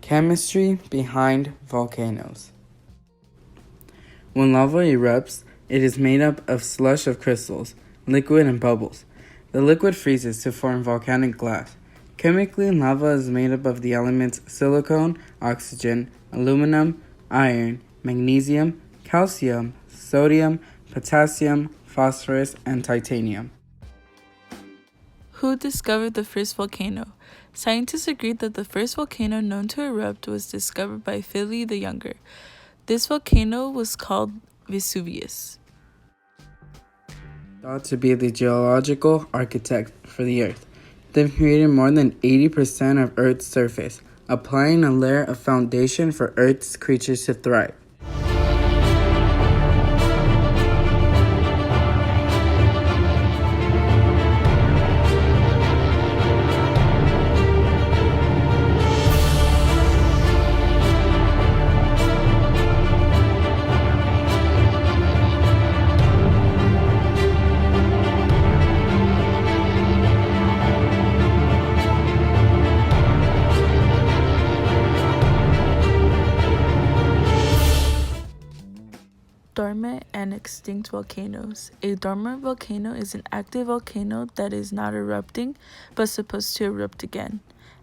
Chemistry behind volcanoes. When lava erupts, it is made up of slush of crystals, liquid and bubbles. The liquid freezes to form volcanic glass. Chemically, lava is made up of the elements silicon, oxygen, aluminum, iron, magnesium, calcium, sodium, potassium, phosphorus, and titanium. Who discovered the first volcano? Scientists agreed that the first volcano known to erupt was discovered by Philip the Younger. This volcano was called Vesuvius. Thought to be the geological architect for the Earth. They've created more than 80% of Earth's surface, applying a layer of foundation for Earth's creatures to thrive. Dormant and extinct volcanoes. A dormant volcano is an active volcano that is not erupting but supposed to erupt again.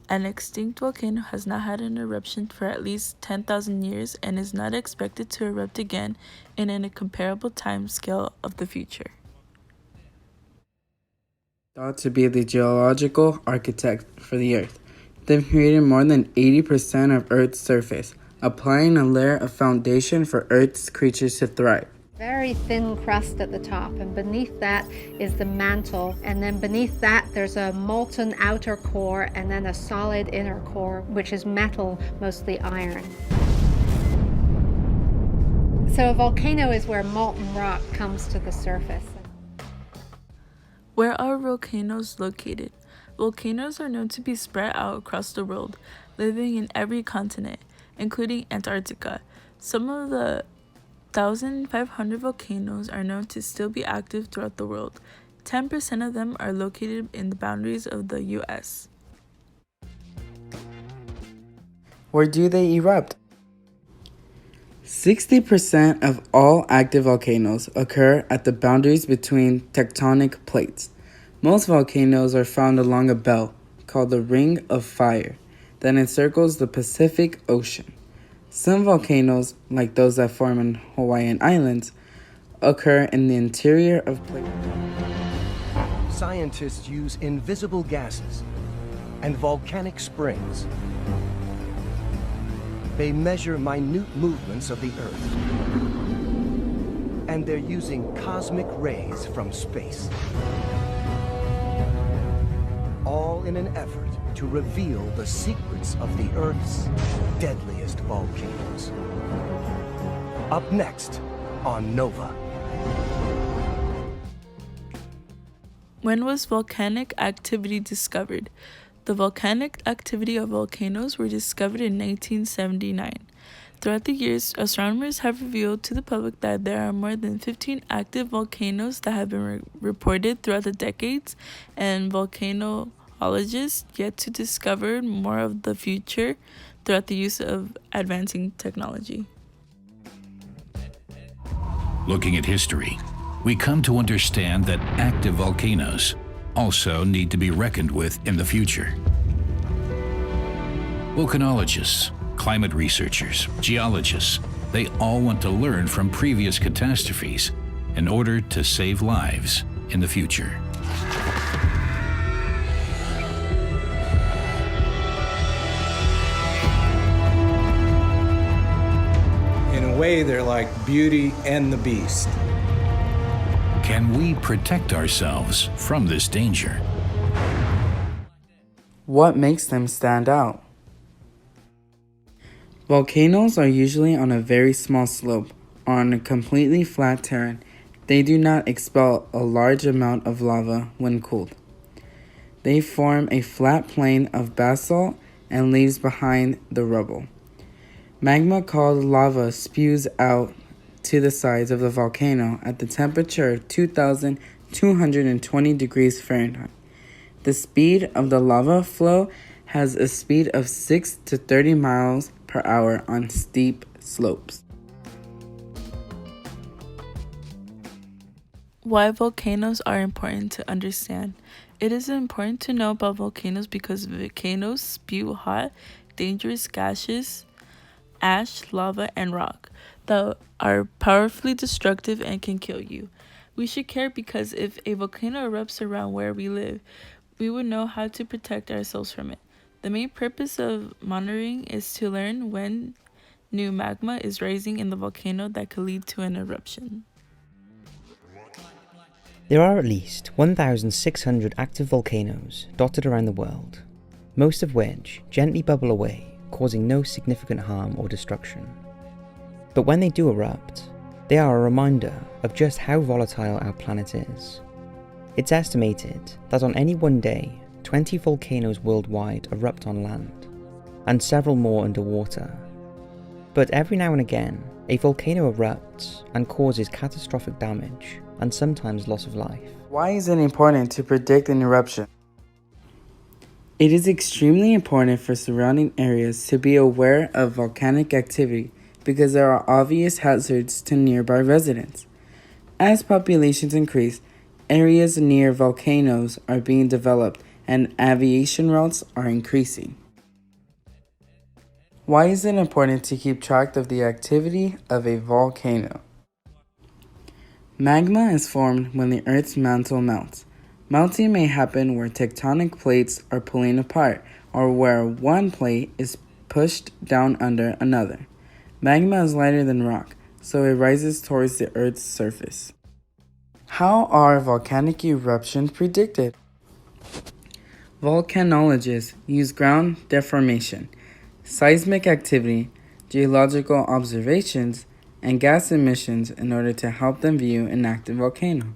An extinct volcano has not had an eruption for at least 10,000 years and is not expected to erupt again in a comparable time scale of the future. Thought to be the geological architect for the Earth. They've created more than 80% of Earth's surface, applying a layer of foundation for Earth's creatures to thrive. Very thin crust at the top, and beneath that is the mantle, and then beneath that there's a molten outer core and then a solid inner core, which is metal, mostly iron. So a volcano is where molten rock comes to the surface. Where are volcanoes located? Volcanoes are known to be spread out across the world, living in every continent, including Antarctica. Some of the 1,500 volcanoes are known to still be active throughout the world. 10% of them are located in the boundaries of the U.S. Where do they erupt? 60% of all active volcanoes occur at the boundaries between tectonic plates. Most volcanoes are found along a belt called the Ring of Fire that encircles the Pacific Ocean. Some volcanoes, like those that form in Hawaiian Islands, occur in the interior of plates. Scientists use invisible gases and volcanic springs. They measure minute movements of the Earth. And they're using cosmic rays from space. All in an effort to reveal the secrets of the Earth's deadliest volcanoes. Up next on Nova. When was volcanic activity discovered? The volcanic activity of volcanoes were discovered in 1979. Throughout the years, astronomers have revealed to the public that there are more than 15 active volcanoes that have been reported throughout the decades, and volcanologists yet to discover more of the future throughout the use of advancing technology. Looking at history, we come to understand that active volcanoes also need to be reckoned with in the future. Volcanologists, climate researchers, geologists, they all want to learn from previous catastrophes in order to save lives in the future. In a way, they're like Beauty and the Beast. Can we protect ourselves from this danger? What makes them stand out? Volcanoes are usually on a very small slope or on a completely flat terrain. They do not expel a large amount of lava when cooled. They form a flat plain of basalt and leaves behind the rubble. Magma called lava spews out to the sides of the volcano at the temperature of 2,220 degrees Fahrenheit. The speed of the lava flow has a speed of 6 to 30 miles per hour on steep slopes. Why volcanoes are important to understand. It is important to know about volcanoes because volcanoes spew hot, dangerous gases, ash, lava, and rock that are powerfully destructive and can kill you. We should care because if a volcano erupts around where we live, we would know how to protect ourselves from it. The main purpose of monitoring is to learn when new magma is rising in the volcano that could lead to an eruption. There are at least 1,600 active volcanoes dotted around the world, most of which gently bubble away, causing no significant harm or destruction. But when they do erupt, they are a reminder of just how volatile our planet is. It's estimated that on any one day, 20 volcanoes worldwide erupt on land, and several more underwater. But every now and again, a volcano erupts and causes catastrophic damage, and sometimes loss of life. Why is it important to predict an eruption? It is extremely important for surrounding areas to be aware of volcanic activity because there are obvious hazards to nearby residents. As populations increase, areas near volcanoes are being developed and aviation routes are increasing. Why is it important to keep track of the activity of a volcano? Magma is formed when the Earth's mantle melts. Melting may happen where tectonic plates are pulling apart or where one plate is pushed down under another. Magma is lighter than rock, so it rises towards the Earth's surface. How are volcanic eruptions predicted? Volcanologists use ground deformation, seismic activity, geological observations, and gas emissions in order to help them view an active volcano.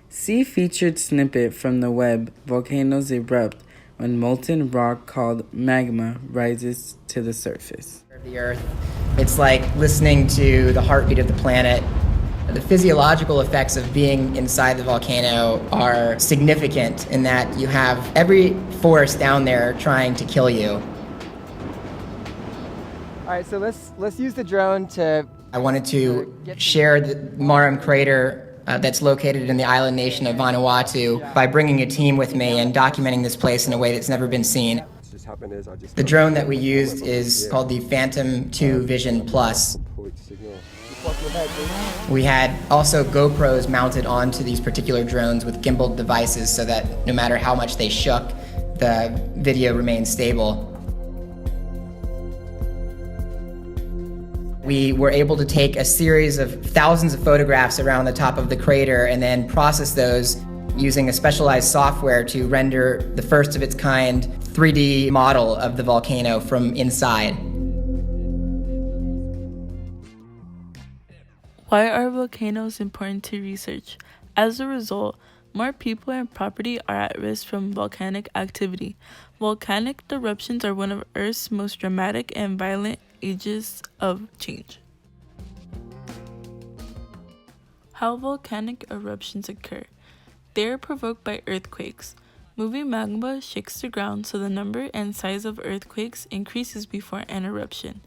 See featured snippet from the web Volcanoes erupt when molten rock called magma rises to the surface. The Earth. It's like listening to the heartbeat of the planet. The physiological effects of being inside the volcano are significant in that you have every force down there trying to kill you. All right, so let's use the drone to... I wanted to share the Marham crater that's located in the island nation of Vanuatu by bringing a team with me and documenting this place in a way that's never been seen. The drone that we used is called the Phantom 2 Vision Plus. We had also GoPros mounted onto these particular drones with gimbal devices so that no matter how much they shook, the video remained stable. We were able to take a series of thousands of photographs around the top of the crater and then process those using a specialized software to render the first of its kind 3D model of the volcano from inside. Why are volcanoes important to research? As a result, more people and property are at risk from volcanic activity. Volcanic eruptions are one of Earth's most dramatic and violent ages of change. How volcanic eruptions occur. They are provoked by earthquakes. Moving magma shakes the ground, so the number and size of earthquakes increases before an eruption.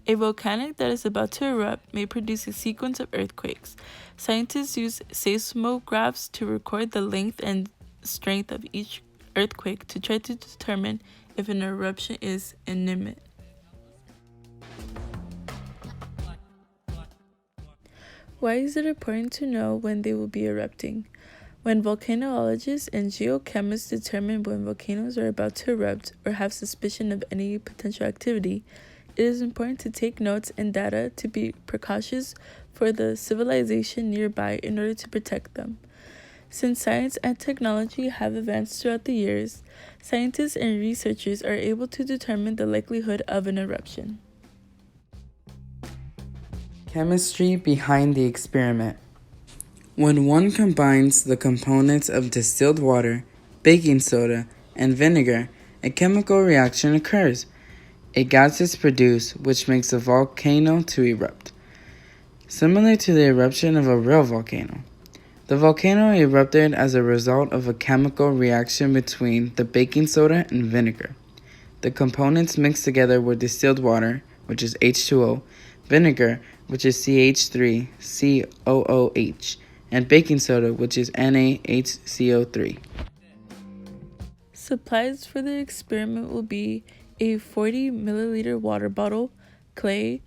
A volcano that is about to erupt may produce a sequence of earthquakes. Scientists use seismographs to record the length and strength of each earthquake to try to determine if an eruption is imminent. Why is it important to know when they will be erupting? When volcanologists and geochemists determine when volcanoes are about to erupt or have suspicion of any potential activity, it is important to take notes and data to be precautious for the civilization nearby in order to protect them. Since science and technology have advanced throughout the years, scientists and researchers are able to determine the likelihood of an eruption. Chemistry behind the experiment. When one combines the components of distilled water, baking soda, and vinegar, a chemical reaction occurs. A gas is produced, which makes a volcano to erupt, similar to the eruption of a real volcano. The volcano erupted as a result of a chemical reaction between the baking soda and vinegar. The components mixed together were distilled water, which is H2O, vinegar, which is CH3COOH, and baking soda, which is NaHCO3. Supplies for the experiment will be a 40 milliliter water bottle, clay,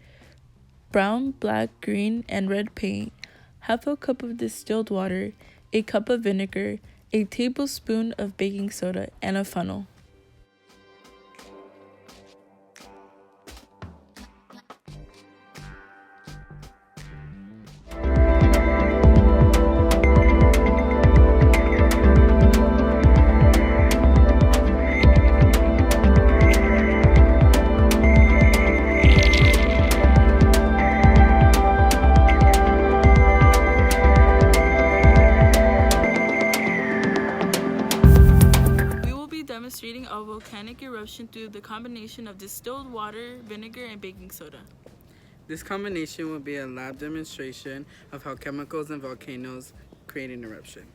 brown, black, green, and red paint, half a cup of distilled water, a cup of vinegar, a tablespoon of baking soda, and a funnel. Demonstrating a volcanic eruption through the combination of distilled water, vinegar, and baking soda. This combination will be a lab demonstration of how chemicals in volcanoes create an eruption.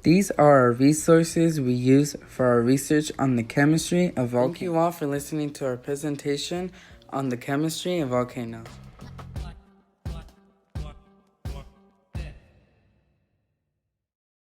These are our resources we use for our research on the chemistry of volcanoes. Thank you all for listening to our presentation on the chemistry of volcanoes.